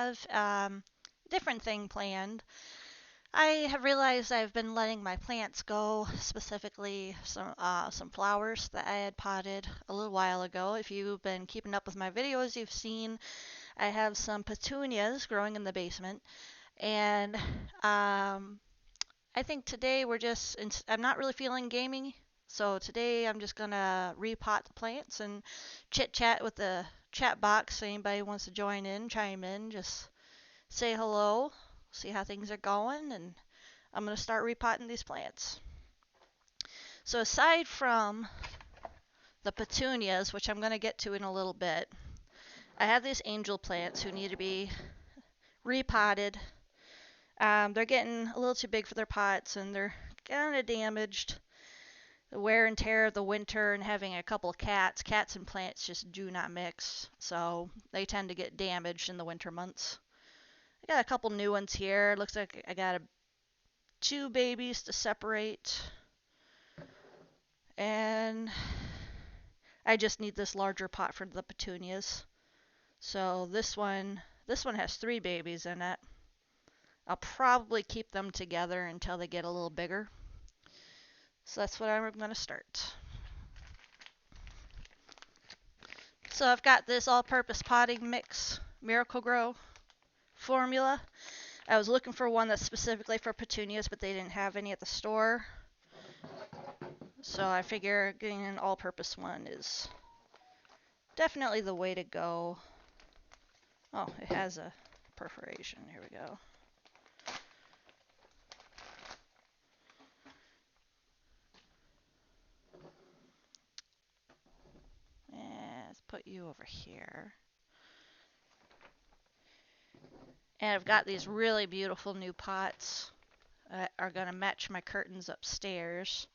have different thing planned. I have realized I've been letting my plants go, specifically some flowers that I had potted a little while ago. If you've been keeping up with my videos, you've seen I have some petunias growing in the basement, and I think today I'm not really feeling gaming, so today I'm just gonna repot the plants and chit chat with the chat box. So anybody wants to join in, chime in, just say hello, see how things are going, and I'm gonna start repotting these plants. So aside from the petunias, which I'm gonna get to in a little bit, I have these angel plants who need to be repotted. They're getting a little too big for their pots and they're kind of damaged. The wear and tear of the winter and having a couple of cats and plants just do not mix, so they tend to get damaged in the winter months. I got a couple new ones here. Looks like I got two babies to separate, and I just need this larger pot for the petunias. So this one has three babies in it. I'll probably keep them together until they get a little bigger. So that's what I'm going to start. So I've got this all-purpose potting mix Miracle-Gro formula. I was looking for one that's specifically for petunias, but they didn't have any at the store. So I figure getting an all-purpose one is definitely the way to go. Oh, it has a perforation. Here we go. And let's put you over here. And I've got these really beautiful new pots that are going to match my curtains upstairs.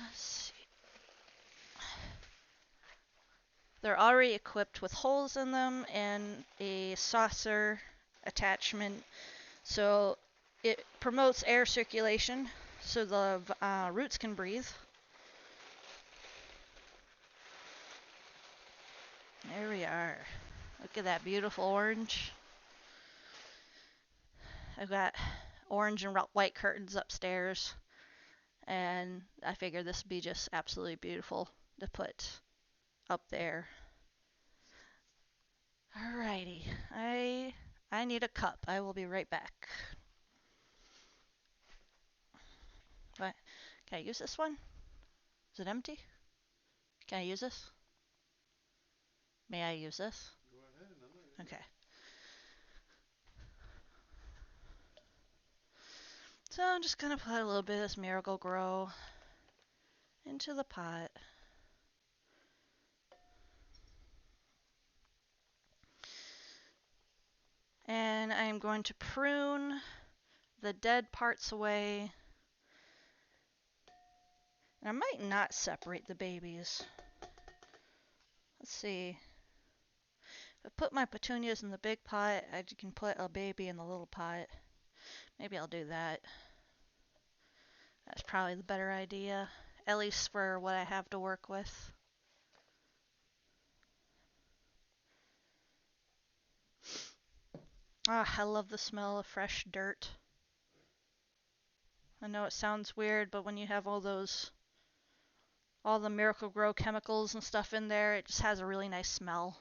Let's see. They're already equipped with holes in them and a saucer attachment, so it promotes air circulation so the roots can breathe. There we are. Look at that beautiful orange. I've got orange and white curtains upstairs, and I figured this would be just absolutely beautiful to put up there. Alrighty, I need a cup. I will be right back. What? Can I use this one? Is it empty? Can I use this? May I use this? Go ahead. I'm not. Okay. So I'm just gonna put a little bit of this Miracle-Gro into the pot. And I'm going to prune the dead parts away. And I might not separate the babies. Let's see. If I put my petunias in the big pot, I can put a baby in the little pot. Maybe I'll do that. That's probably the better idea, at least for what I have to work with. Ah, I love the smell of fresh dirt. I know it sounds weird, but when you have all the Miracle-Gro chemicals and stuff in there, it just has a really nice smell.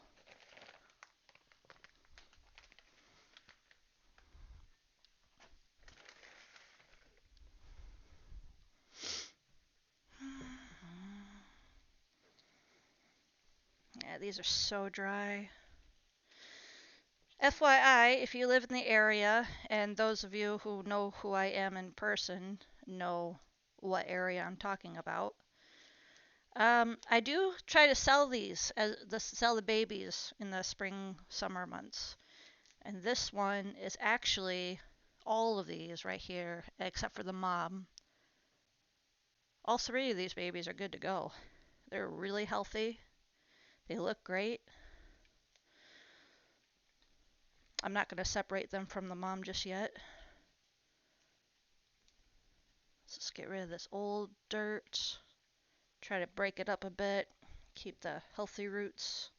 Yeah, these are so dry. FYI, if you live in the area, and those of you who know who I am in person know what area I'm talking about, I do try to sell sell the babies in the spring, summer months. And this one is actually all of these right here, except for the mom. All three of these babies are good to go. They're really healthy. They look great. I'm not going to separate them from the mom just yet. Let's just get rid of this old dirt. Try to break it up a bit. Keep the healthy roots.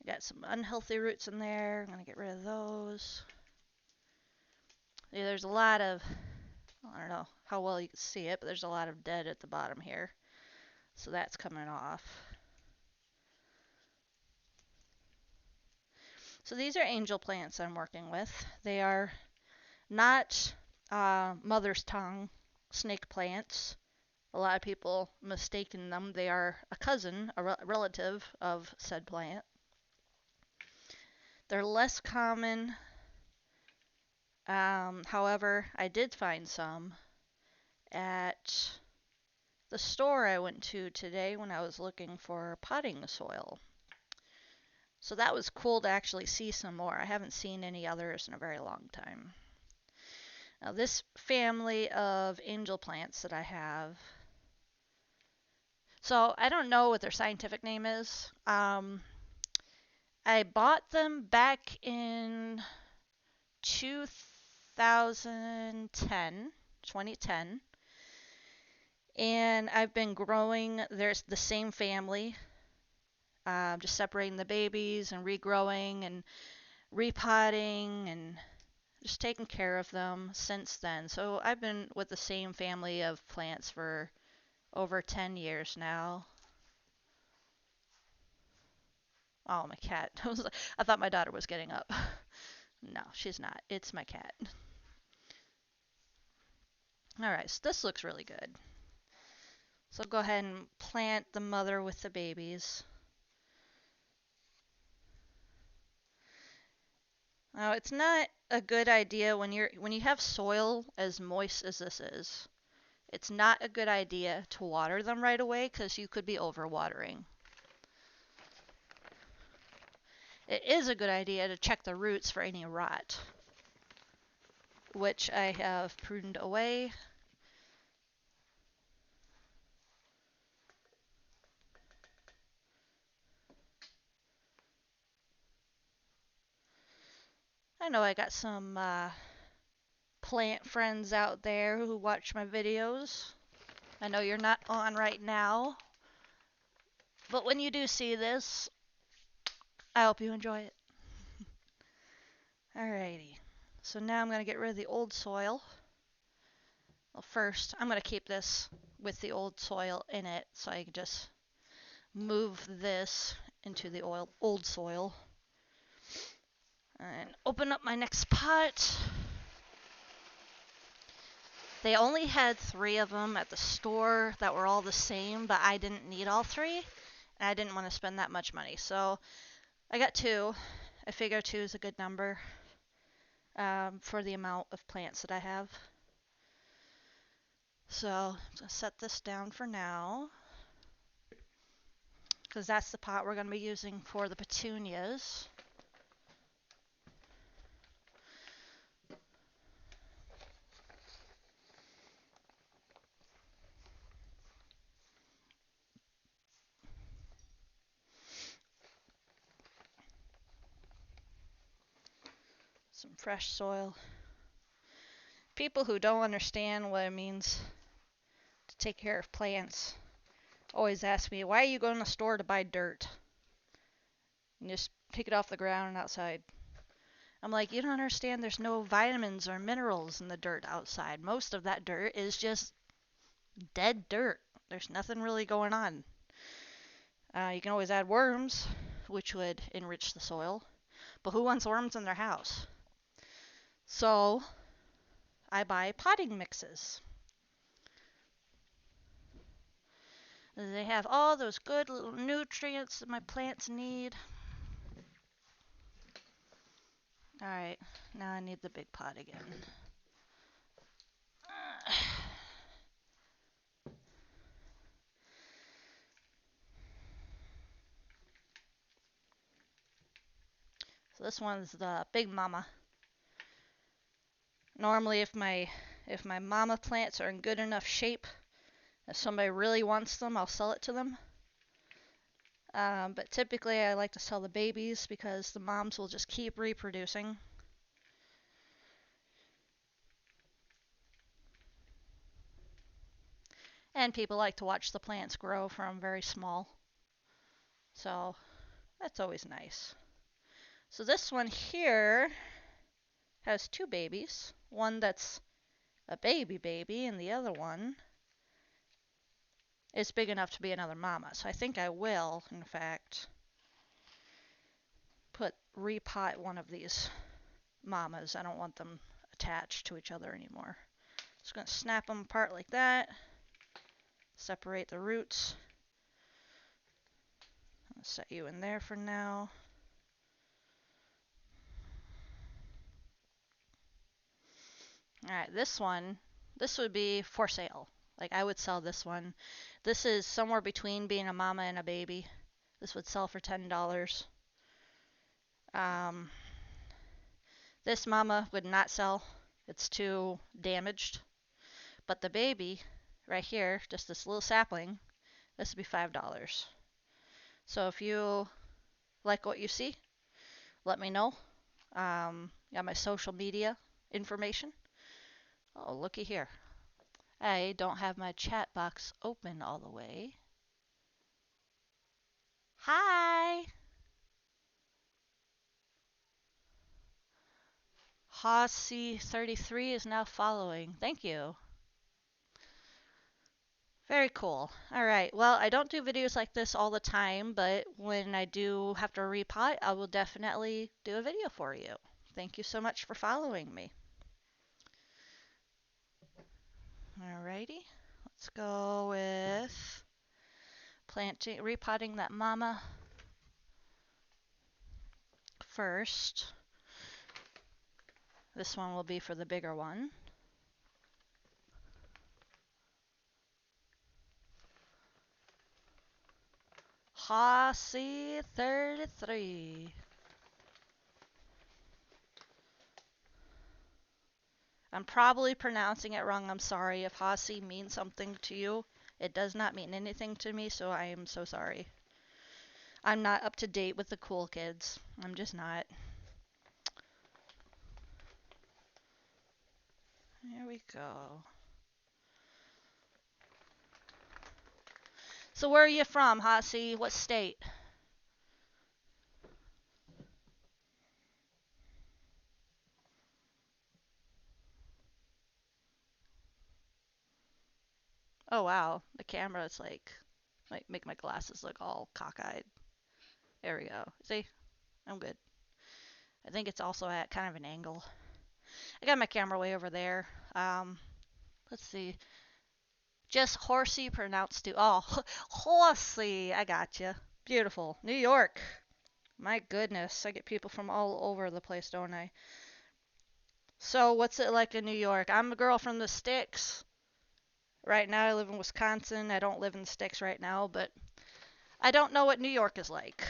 I got some unhealthy roots in there. I'm going to get rid of those. Yeah, there's a lot of, I don't know how well you can see it, but there's a lot of dead at the bottom here. So that's coming off. So these are angel plants I'm working with. They are not mother's tongue snake plants. A lot of people mistaken them. They are a cousin, a relative of said plant. They're less common. However, I did find some at the store I went to today when I was looking for potting soil. So that was cool to actually see some more. I haven't seen any others in a very long time. Now, this family of angel plants that I have, so I don't know what their scientific name is. I bought them back in 2010, and I've been growing. There's the same family, just separating the babies and regrowing and repotting and just taking care of them since then. So I've been with the same family of plants for over 10 years now. Oh, my cat. I thought my daughter was getting up. No, she's not. It's my cat. All right, so this looks really good. So I'll go ahead and plant the mother with the babies. Now, it's not a good idea when you have soil as moist as this is. It's not a good idea to water them right away because you could be overwatering. It is a good idea to check the roots for any rot, which I have pruned away. I know I got some plant friends out there who watch my videos. I know you're not on right now, but when you do see this, I hope you enjoy it. Alrighty, so now I'm going to get rid of the old soil. Well, first, I'm going to keep this with the old soil in it, so I can just move this into the old soil. And open up my next pot. They only had 3 of them at the store that were all the same, but I didn't need all 3, and I didn't want to spend that much money. So I got 2. I figure 2 is a good number for the amount of plants that I have. So I'm going to set this down for now, because that's the pot we're going to be using for the petunias. Some fresh soil. People who don't understand what it means to take care of plants always ask me, why are you going to the store to buy dirt? And just pick it off the ground and outside. I'm like, you don't understand, there's no vitamins or minerals in the dirt outside. Most of that dirt is just dead dirt. There's nothing really going on. You can always add worms, which would enrich the soil. But who wants worms in their house? So I buy potting mixes. They have all those good little nutrients that my plants need. Alright, now I need the big pot again. So this one's the big mama. Normally if my mama plants are in good enough shape, if somebody really wants them, I'll sell it to them. But typically I like to sell the babies because the moms will just keep reproducing. And people like to watch the plants grow from very small. So That's always nice. So this one here has two babies. One that's a baby, and the other one is big enough to be another mama. So I think I will, in fact, repot one of these mamas. I don't want them attached to each other anymore. Just going to snap them apart like that. Separate the roots. I'll set you in there for now. Alright, this one, this would be for sale. Like, I would sell this one. This is somewhere between being a mama and a baby. This would sell for $10. This mama would not sell. It's too damaged. But the baby, right here, just this little sapling, this would be $5. So if you like what you see, let me know. Got my social media information. Oh, looky here. I don't have my chat box open all the way. Hi! Hossie33 is now following. Thank you. Very cool. All right. Well, I don't do videos like this all the time, but when I do have to repot, I will definitely do a video for you. Thank you so much for following me. Alrighty. Let's go with repotting that mama first. This one will be for the bigger one. Hossie33. I'm probably pronouncing it wrong. I'm sorry if Hossie means something to you. It does not mean anything to me, so I am so sorry. I'm not up to date with the cool kids. I'm just not. Here we go. So where are you from, Hossie? What state? Oh wow, the camera is like make my glasses look all cockeyed. There we go. See? I'm good. I think it's also at kind of an angle. I got my camera way over there. Let's see. Just horsey pronounced to. Oh, horsey. I gotcha. Beautiful. New York. My goodness. I get people from all over the place, don't I? So, what's it like in New York? I'm a girl from the sticks. Right now, I live in Wisconsin. I don't live in the sticks right now, but I don't know what New York is like.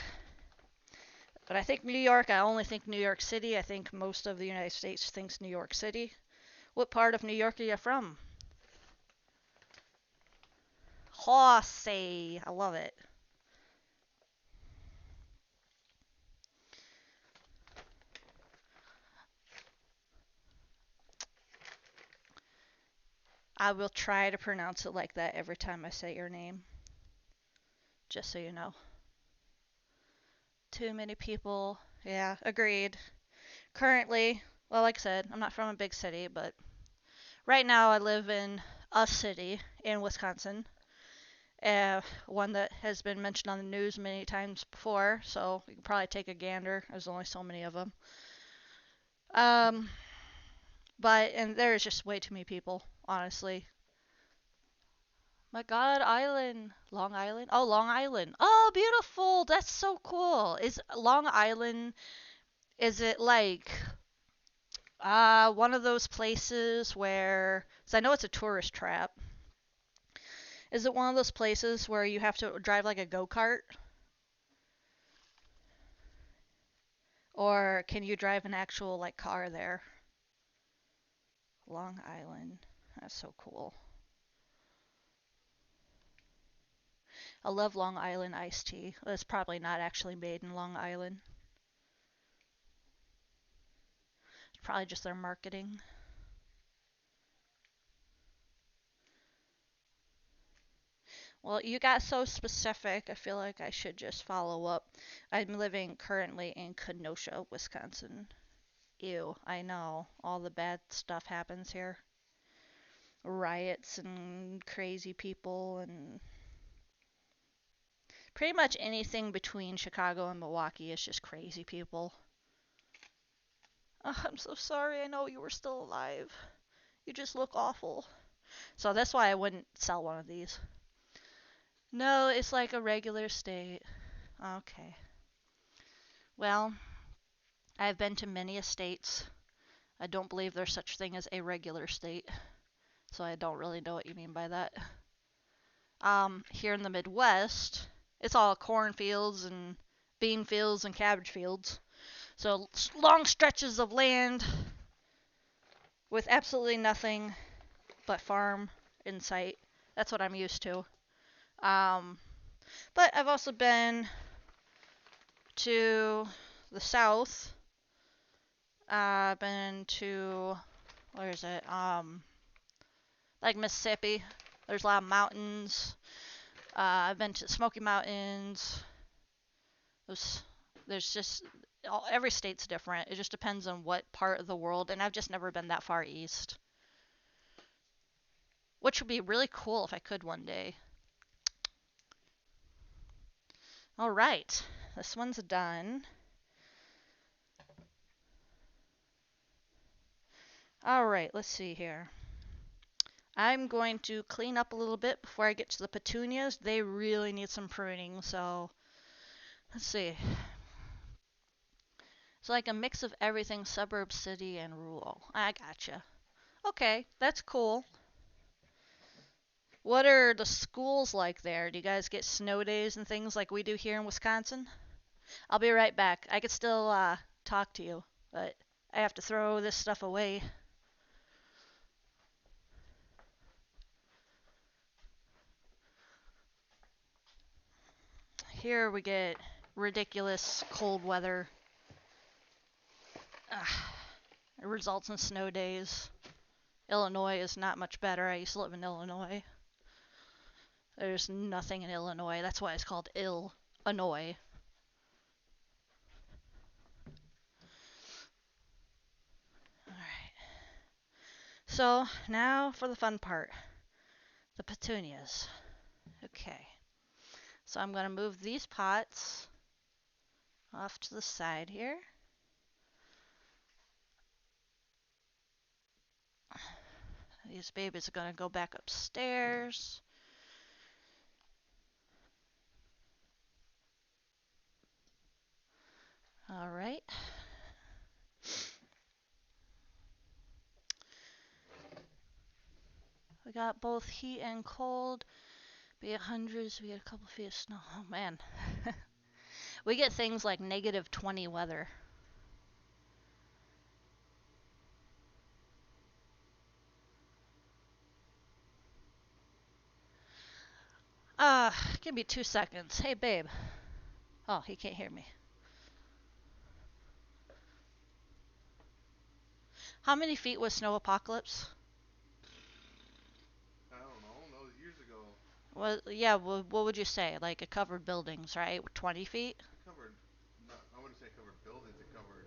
But I think New York, I only think New York City. I think most of the United States thinks New York City. What part of New York are you from? Horsey. I love it. I will try to pronounce it like that every time I say your name. Just so you know. Too many people. Yeah, agreed. Currently, well, like I said, I'm not from a big city, but right now I live in a city in Wisconsin. One that has been mentioned on the news many times before, so you can probably take a gander. There's only so many of them. And there's just way too many people, honestly. My God, Island. Long Island? Oh, Long Island. Oh, beautiful. That's so cool. Is Long Island, is it like one of those places where, so I know it's a tourist trap. Is it one of those places where you have to drive like a go-kart? Or can you drive an actual like car there? Long Island. That's so cool. I love Long Island iced tea. It's probably not actually made in Long Island. It's probably just their marketing. Well, you got so specific, I feel like I should just follow up. I'm living currently in Kenosha, Wisconsin. Ew, I know. All the bad stuff happens here. Riots and crazy people and pretty much anything between Chicago and Milwaukee is just crazy people. Oh, I'm so sorry. I know you were still alive. You just look awful. So that's why I wouldn't sell one of these. No, it's like a regular state. Okay. Well, I've been to many estates. I don't believe there's such thing as a regular state, so I don't really know what you mean by that. Here in the Midwest, it's all cornfields and bean fields and cabbage fields. So long stretches of land with absolutely nothing but farm in sight. That's what I'm used to. Um, but I've also been to the South. I've been to, where is it? Like Mississippi. There's a lot of mountains. I've been to Smoky Mountains. There's, there's just every state's different. It just depends on what part of the world, and I've just never been that far east. Which would be really cool if I could one day. All right, this one's done. All right, let's see here. I'm going to clean up a little bit before I get to the petunias. They really need some pruning, so let's see. It's like a mix of everything, suburb, city, and rural. I gotcha. Okay, that's cool. What are the schools like there? Do you guys get snow days and things like we do here in Wisconsin? I'll be right back. I could still talk to you, but I have to throw this stuff away. Here we get ridiculous cold weather. It results in snow days. Illinois is not much better. I used to live in Illinois. There's nothing in Illinois. That's why it's called Illinois. Alright. So, now for the fun part. The petunias. Okay. So I'm going to move these pots off to the side here. These babies are going to go back upstairs. All right. We got both heat and cold. Be 100s. We get a couple feet of snow. Oh, man. We get things like -20 weather. Give me 2 seconds. Hey, babe. Oh, he can't hear me. How many feet was Snow Apocalypse? I don't know. That was years ago. Well, yeah, what would you say? Like, it covered buildings, right? 20 feet? It covered, not, I wouldn't say it covered buildings. It covered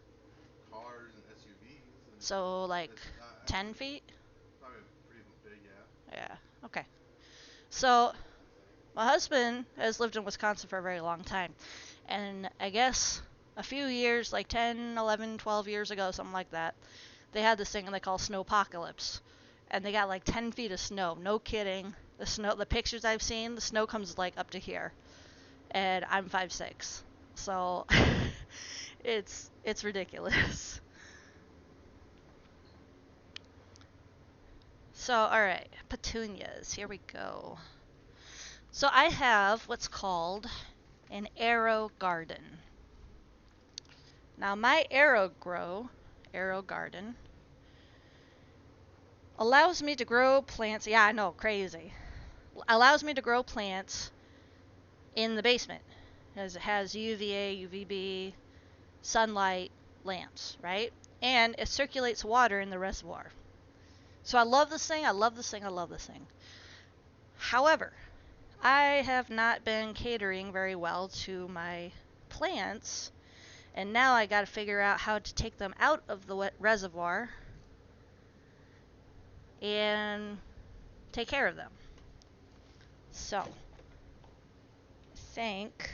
cars and SUVs and So, like, it's 10 feet? probably pretty big, yeah. Yeah, okay. So, I'd say. my husband has lived in Wisconsin for a very long time. And I guess a few years, like 10, 11, 12 years ago, something like that, they had this thing they call snow apocalypse. And they got like 10 feet of snow. No kidding. The pictures I've seen, the snow comes like up to here. And I'm 5'6". So it's ridiculous. So, alright, petunias. Here we go. So I have what's called an AeroGarden. Now my AeroGarden, allows me to grow plants. Yeah, I know, crazy. Allows me to grow plants in the basement, as it has UVA, UVB, sunlight, lamps, right? And it circulates water in the reservoir. So I love this thing. I love this thing. I love this thing. However, I have not been catering very well to my plants, and now I got to figure out how to take them out of the reservoir and take care of them. So, I think.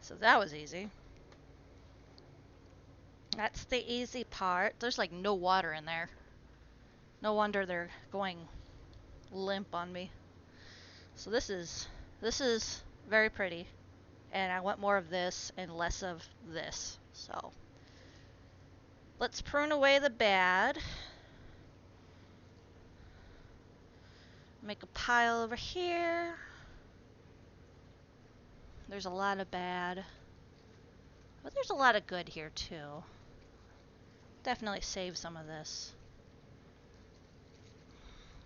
So that was easy. That's the easy part. There's like no water in there. No wonder they're going limp on me. So this is very pretty, and I want more of this and less of this. So let's prune away the bad. Make a pile over here. There's a lot of bad, but there's a lot of good here too. Definitely save some of this.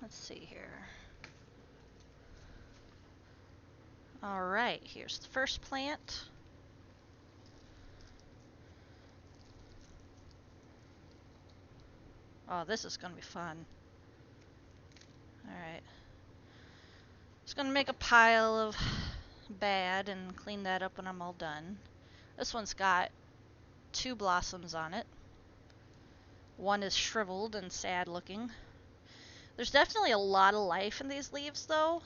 Let's see here. Alright, here's the first plant. Oh, this is gonna be fun. Alright. Just gonna make a pile of bad and clean that up when I'm all done. This one's got 2 blossoms on it. One is shriveled and sad looking. There's definitely a lot of life in these leaves though.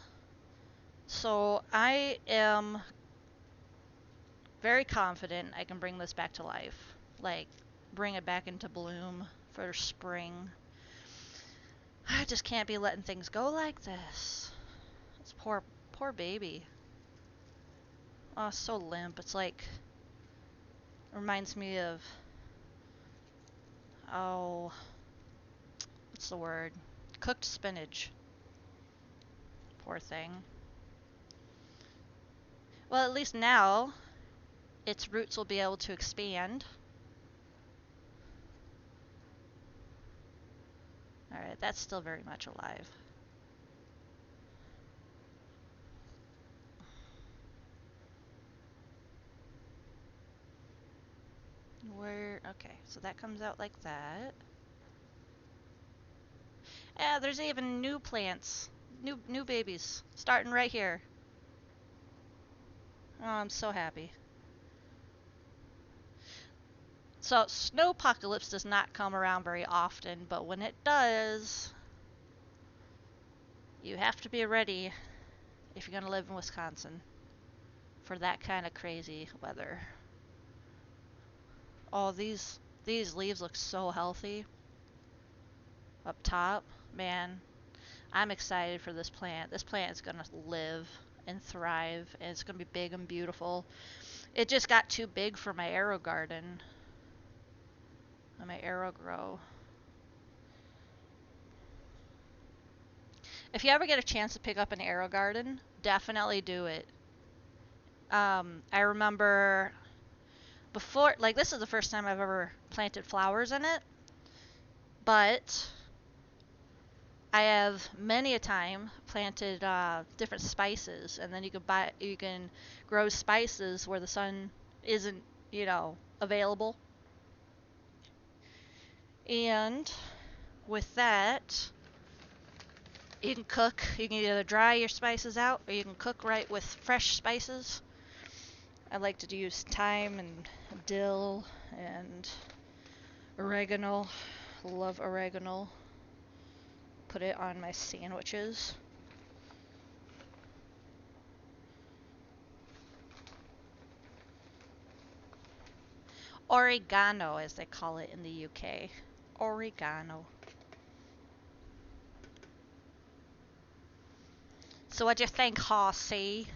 So I am very confident I can bring this back to life. Like, bring it back into bloom for spring. I just can't be letting things go like this. This poor baby. Oh, so limp. It's like, reminds me of, oh, what's the word? Cooked spinach. Poor thing. Well, at least now its roots will be able to expand. Alright, that's still very much alive. Okay, so that comes out like that. Yeah, there's even new plants, new babies, starting right here. Oh, I'm so happy. So, snowpocalypse does not come around very often, but when it does, you have to be ready if you're gonna live in Wisconsin for that kind of crazy weather. Oh, these leaves look so healthy up top. Man, I'm excited for this plant. This plant is gonna live and thrive, and it's gonna be big and beautiful. It just got too big for my AeroGarden. My AeroGrow. If you ever get a chance to pick up an AeroGarden, definitely do it. I remember before, like, this is the first time I've ever planted flowers in it, but I have many a time planted different spices, and then you can grow spices where the sun isn't, available. And with that, you can cook. You can either dry your spices out, or you can cook right with fresh spices. I like to use thyme and dill and oregano. Love oregano. Put it on my sandwiches. Oregano, as they call it in the UK. Oregano. So what'd you think, Hossy?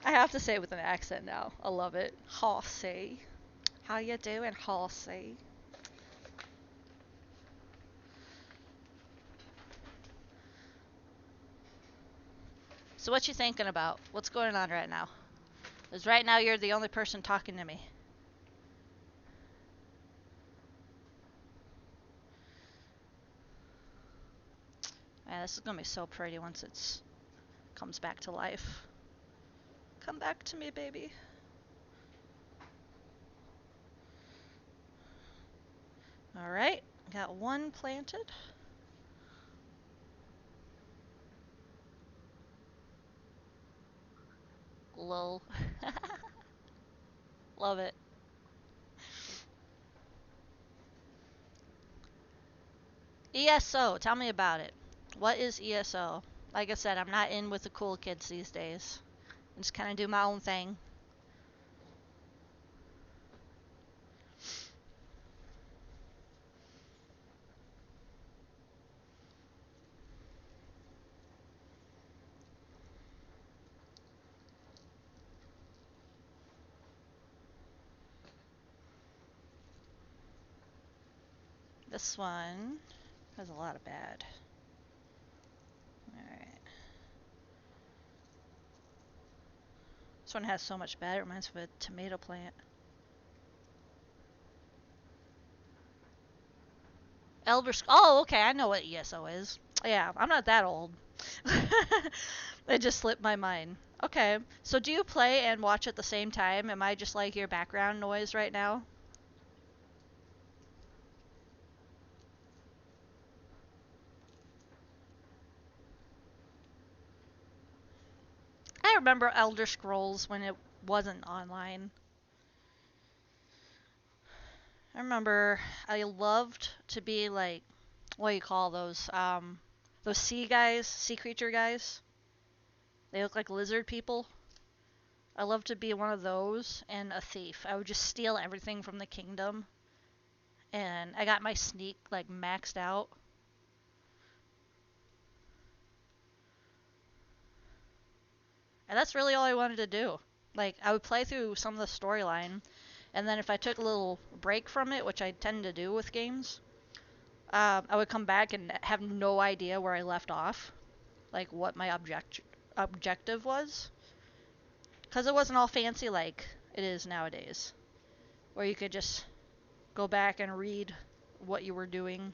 I have to say it with an accent now. I love it. Hossy. How you doing, Hossy? So what you thinking about? What's going on right now? Because right now you're the only person talking to me. Man, this is gonna be so pretty once it's comes back to life. Come back to me, baby. Alright, got one planted. Lol. Love it. ESO, tell me about it. What is ESO? Like I said, I'm not in with the cool kids these days. I just kind of do my own thing. This one has a lot of bad. Alright. This one has so much bad, it reminds me of a tomato plant. Oh, okay, I know what ESO is. Yeah, I'm not that old. It just slipped my mind. Okay, so do you play and watch at the same time? Am I just like your background noise right now? I remember Elder Scrolls when it wasn't online. I remember I loved to be like, what do you call those sea guys, sea creature guys? They look like lizard people. I loved to be one of those and a thief. I would just steal everything from the kingdom, and I got my sneak like maxed out. And that's really all I wanted to do. Like, I would play through some of the storyline, and then if I took a little break from it, which I tend to do with games, I would come back and have no idea where I left off, like what my objective was, because it wasn't all fancy like it is nowadays, where you could just go back and read what you were doing.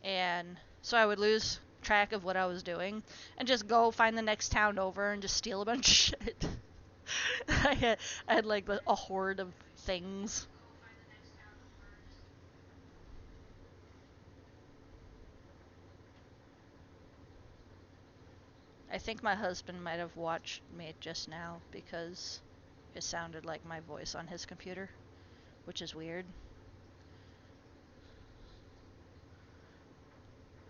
And so I would lose track of what I was doing and just go find the next town over and just steal a bunch of shit. I had like a horde of things. I think my husband might have watched me just now because it sounded like my voice on his computer, which is weird.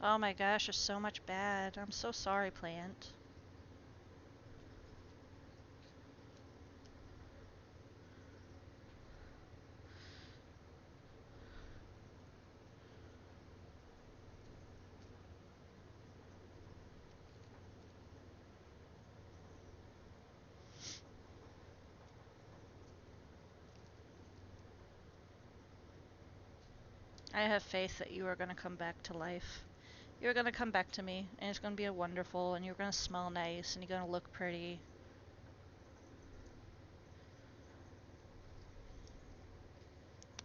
Oh my gosh, there's so much bad. I'm so sorry, plant. I have faith that you are going to come back to life. You're going to come back to me, and it's going to be a wonderful, and you're going to smell nice, and you're going to look pretty.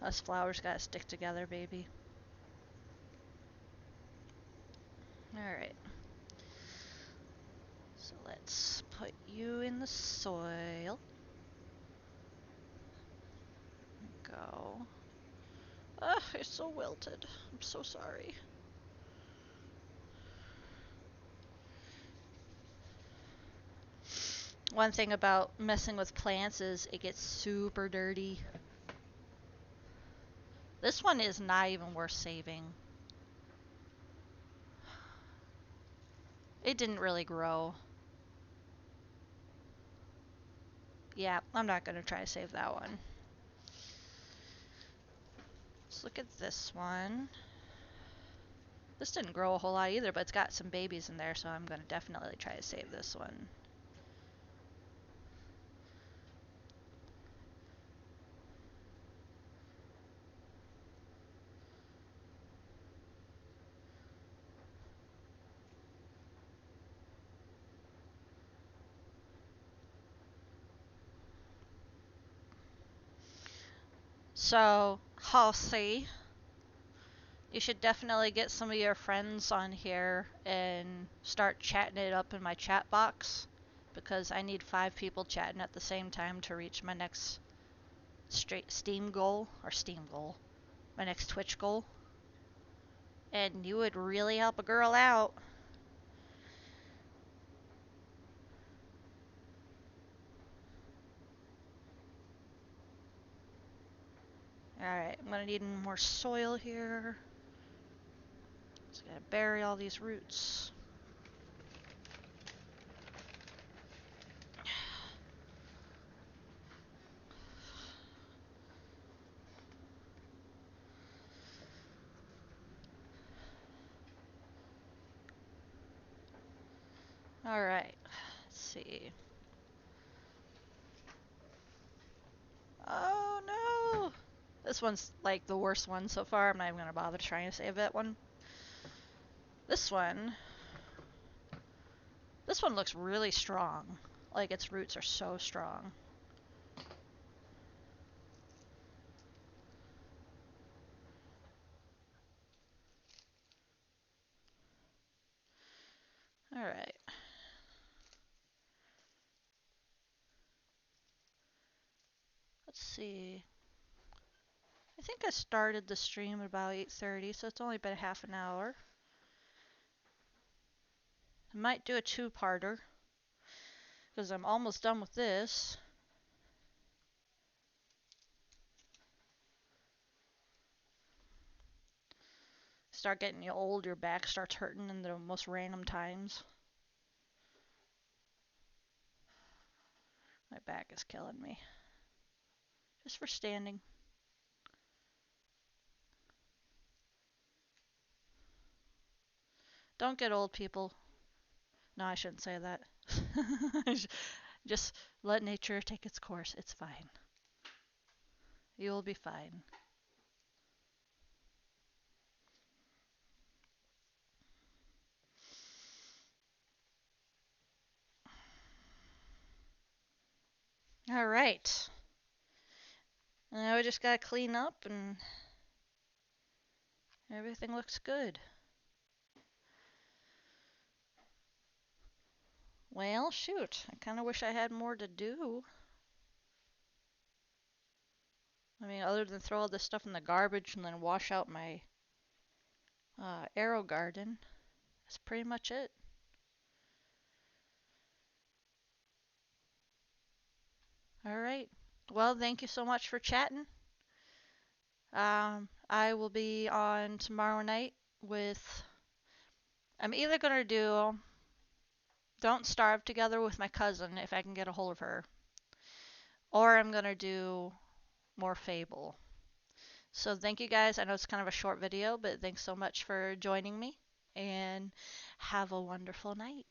Us flowers gotta stick together, baby. Alright. So let's put you in the soil. Go. Ugh, you're so wilted. I'm so sorry. One thing about messing with plants is it gets super dirty. This one is not even worth saving. It didn't really grow. Yeah, I'm not gonna try to save that one. Let's look at this one. This didn't grow a whole lot either, but it's got some babies in there, so I'm gonna definitely try to save this one. So, Halsey, you should definitely get some of your friends on here and start chatting it up in my chat box, because I need 5 people chatting at the same time to reach my next Steam goal, my next Twitch goal. And you would really help a girl out. Alright, I'm gonna need more soil here. Just gotta bury all these roots. Alright, let's see. Oh no! This one's like the worst one so far. I'm not even gonna bother trying to save that one. This one. This one looks really strong. Like its roots are so strong. Alright. Let's see. I think I started the stream at about 8:30, so it's only been half an hour. I might do a two-parter because I'm almost done with this. Start getting old, your back starts hurting in the most random times. My back is killing me. Just for standing. Don't get old, people. No, I shouldn't say that. Just let nature take its course. It's fine. You will be fine. All right. Now we just gotta clean up and everything looks good. Well, shoot. I kind of wish I had more to do. I mean, other than throw all this stuff in the garbage and then wash out my AeroGarden. That's pretty much it. All right. Well, thank you so much for chatting. I will be on tomorrow night with. I'm either gonna do Don't Starve Together with my cousin if I can get a hold of her, or I'm gonna do more Fable. So thank you guys. I know it's kind of a short video, but thanks so much for joining me, and have a wonderful night.